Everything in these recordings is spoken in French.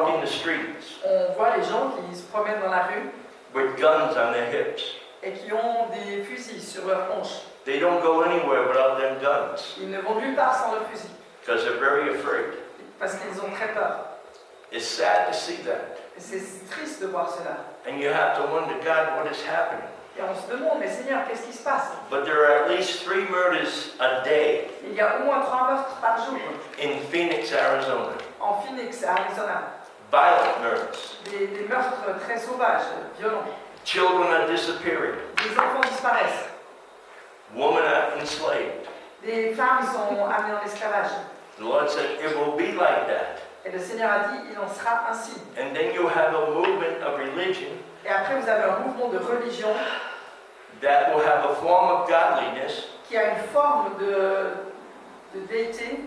walking the streets On voit les gens qui se promènent dans la rue with guns on their hips. et qui ont des fusils sur leurs hanches. They don't go anywhere without them guns Ils ne vont nulle part sans leurs fusils because they're very afraid. parce qu'ils ont très peur. It's sad to see that. Et c'est triste de voir cela. And you have to wonder, God, what is happening? Et on se demande, mais Seigneur, qu'est-ce qui se passe? But there are at least 3 murders a day Il y a au moins 3 meurtres par jour in Phoenix, Arizona. en Phoenix, Arizona. Violent murders. Des meurtres très sauvages, violents. Children are disappearing. Des enfants disparaissent. Women are enslaved. Des femmes sont amenées en esclavage. The Lord said, it will be like that. Et le Seigneur a dit, il en sera ainsi. And then you have a movement of religion Et après, vous avez un mouvement de religion that will have a form of godliness, qui a une forme de déité,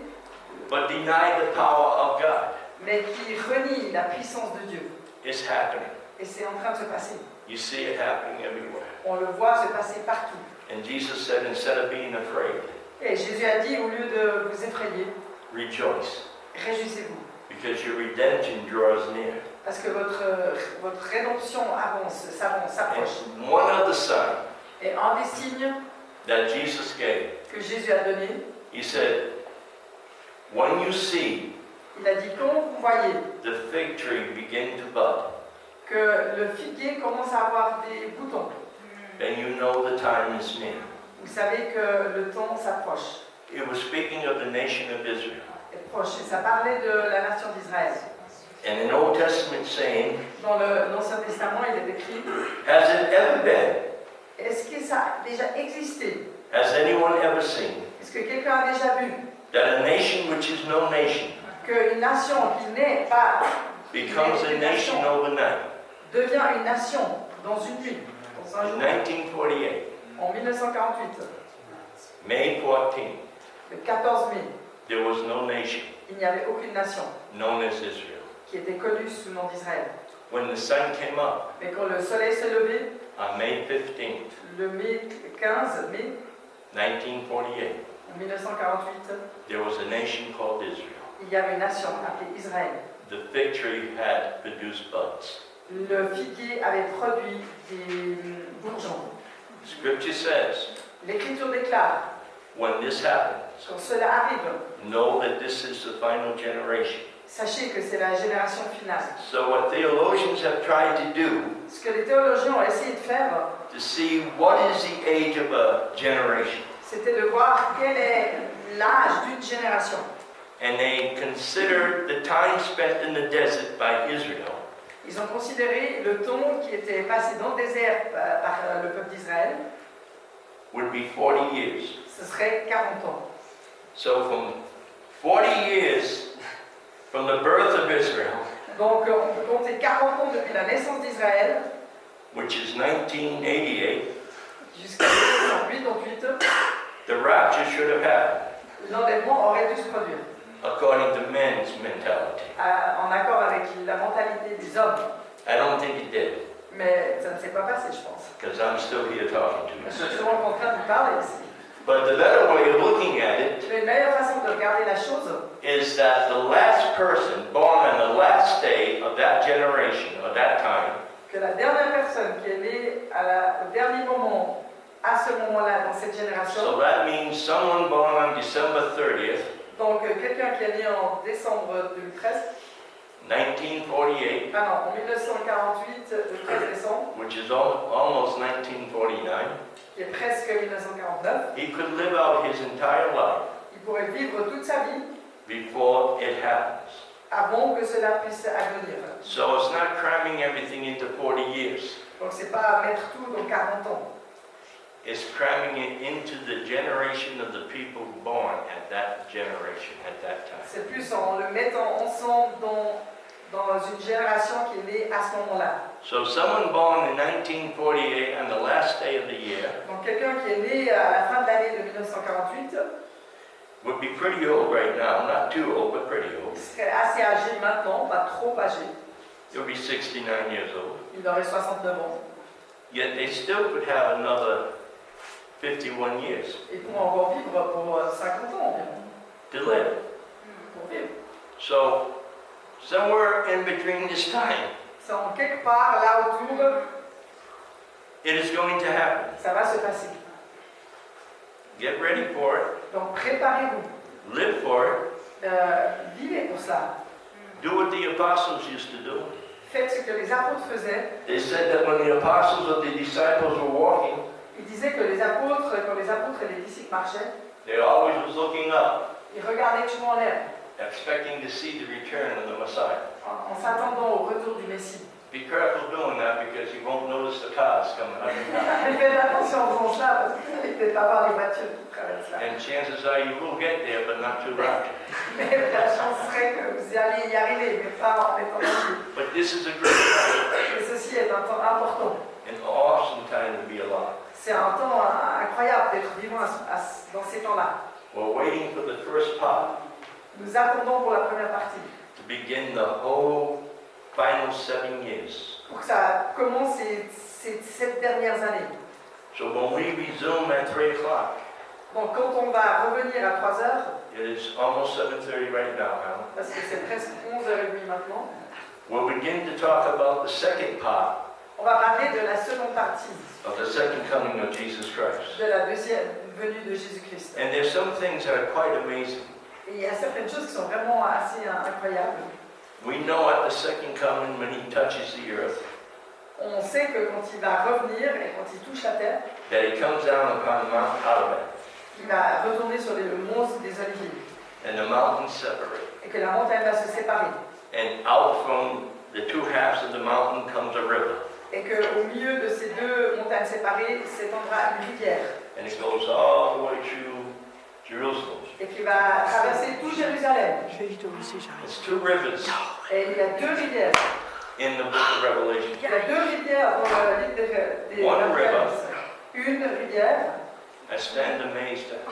but deny the power of God. mais qui renie la puissance de Dieu. It's happening. Et c'est en train de se passer. You see it happening everywhere. On le voit se passer partout. And Jesus said, instead of being afraid, Et Jésus a dit, au lieu de vous effrayer, rejoice, réjouissez-vous. because your redemption draws near. Parce que votre rédemption s'approche. And one of the signs Et un des signes that Jesus gave, que Jésus a donné, he said, when you see il a dit, quand vous voyez the fig tree begin to bud, que le figuier commence à avoir des boutons, then you know the time is near. vous savez que le temps s'approche. It was speaking of the nation of Israel. Est proche. Et ça parlait de la nation d'Israël. And an Old Testament saying, Dans l'Ancien Testament, il est écrit, has it ever been? est-ce que ça a déjà existé? Has anyone ever seen Est-ce que quelqu'un a déjà vu that a nation which is no nation qu'une nation qui n'est pas becomes a nation overnight? devient une nation dans une nuit, dans un In jour? 1948, En 1948, May 14th, le 14 mai, there was no nation il n'y avait aucune nation known as Israel. qui était connue sous le nom d'Israël. When the sun came up Mais quand le soleil s'est levé, on May 15th, le 15 mai 1948, en 1948, there was a nation called Israel. il y avait une nation appelée Israël. The fig tree had produced buds. Le figuier avait produit des bourgeons. Scripture says, L'Écriture déclare, when this happens, quand cela arrive, know that this is the final generation. sachez que c'est la génération finale. So what theologians have tried to do Ce que les théologiens ont essayé de faire, to see what is the age of a generation. c'était de voir quel est l'âge d'une génération. And they considered the time spent in the desert by Israel Ils ont considéré le temps qui était passé dans le désert par le peuple d'Israël, would be 40 years. ce serait 40 ans. So from 40 years from the birth of Israel, Donc on peut compter 40 ans depuis la naissance d'Israël which is 1988, jusqu'à 1988, the rapture should have happened, l'enlèvement aurait dû se produire, according to men's mentality. en accord avec la mentalité des hommes. I don't think it did, Mais ça ne s'est pas passé, je pense. because I'm still here talking to Je you. suis toujours en train de vous parler ici. But the better way of looking at it Mais une meilleure façon de regarder la chose, is that the last person born on the last day of that generation, or that time, que la dernière personne qui est née au dernier moment, à ce moment-là, dans cette génération, so that means someone born on December 30th, donc quelqu'un qui est né en décembre 2013, 1948, en 1948, le 13 décembre, which is almost 1949, qui est presque 1949, he could live out his entire life il pourrait vivre toute sa vie before it happens. avant que cela puisse advenir. So it's not cramming everything into 40 years. Donc c'est pas mettre tout dans 40 ans, It's cramming it into the generation of the people born at that generation, at that time. c'est plus en le mettant ensemble dans une génération qui est née à ce moment-là. So someone born in 1948 on the last day of the year Donc quelqu'un qui est né à la fin de l'année de 1948 would be pretty old right now, not too old, but pretty old. serait assez âgé maintenant, pas trop âgé. He'll be 69 years old. Il aurait 69 ans. Yet they still could have another 51 years Et pourrait encore vivre pour 50 ans environ. to live. Pour vivre. So Somewhere in between this time, C'est en quelque part là autour, it is going to happen. ça va se passer. Get ready for it. Donc préparez-vous. Live for it. Vivez pour ça. Do what the apostles used to do. Faites ce que les apôtres faisaient. They said that when the apostles or the disciples were walking, Ils disaient que les apôtres, quand les apôtres et les disciples marchaient, they always was looking up, ils regardaient toujours en l'air, expecting to see the return of the Messiah. en s'attendant au retour du Messie. Be careful doing that because you won't notice the cars coming up and down. Faites attention en faisant cela parce que vous allez peut-être pas voir les voitures qui traversent là. And chances are you will get there, but not too rapid. Mais la chance serait que vous allez y arriver, mais pas en étant dans le But this is a great time, Et ceci est un temps important. an awesome time to be alive. C'est un temps incroyable d'être vivant dans ces temps-là. We're waiting for the first part Nous attendons pour la première partie, to begin the whole final 7 years. pour que ça commence ces 7 dernières années. So when we resume at 3 o'clock, Donc quand on va revenir à 3 heures, it is almost 7:30 right now, Helen. parce que c'est presque 11h30 maintenant, We'll begin to talk about the second part on va parler de la seconde partie of the second coming of Jesus Christ. de la deuxième venue de Jésus-Christ. And there's some things that are quite amazing. Et il y a certaines choses qui sont vraiment assez incroyables. We know at the second coming when he touches the earth On sait que quand il va revenir et quand il touche la terre, that he comes down upon Mount Olivet il va retourner sur le mont des Oliviers and the mountains separate. et que la montagne va se séparer. And out from the two halves of the mountain comes a river. Et qu'au milieu de ces deux montagnes séparées s'étendra une rivière And it goes all the way through Jerusalem. et qui va traverser tout Jérusalem. It's two rivers Et il y a deux rivières. in the book of Revelation. Il y a deux rivières dans le livre des One Apocalypse. Une rivière. I stand amazed at.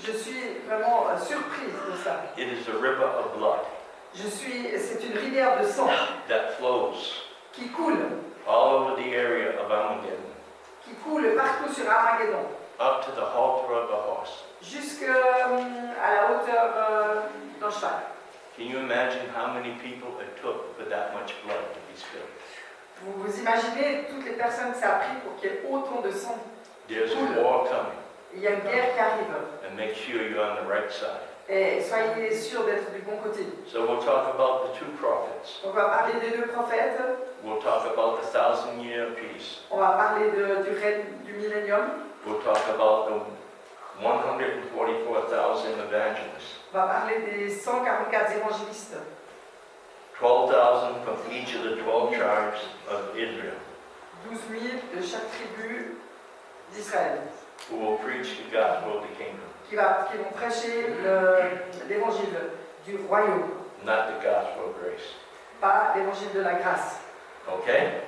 Je suis vraiment surprise de ça. It is a river of blood C'est une rivière de sang that flows qui coule all over the area of Armageddon, partout sur Armageddon, up to the halter of the horse. jusqu'à la hauteur d'un cheval. Can you imagine how many people it took for that much blood to be spilled? Vous imaginez toutes les personnes que ça a pris pour qu'il y ait autant de sang. There's a war coming, Il y a une guerre qui arrive. and make sure you're on the right side. Et soyez sûrs d'être du bon côté. So we'll talk about the two prophets. On va parler des deux prophètes. We'll talk about the 1,000-year peace. On va parler du règne du millénium. We'll talk about the 144,000 evangelists. On va parler des 144 évangélistes. 12,000 from each of the 12 tribes of Israel, 12 000 de chaque tribu d'Israël. who will preach the gospel of the kingdom, Qui vont prêcher l'évangile du royaume. not the gospel of grace. Pas l'évangile de la grâce. Okay?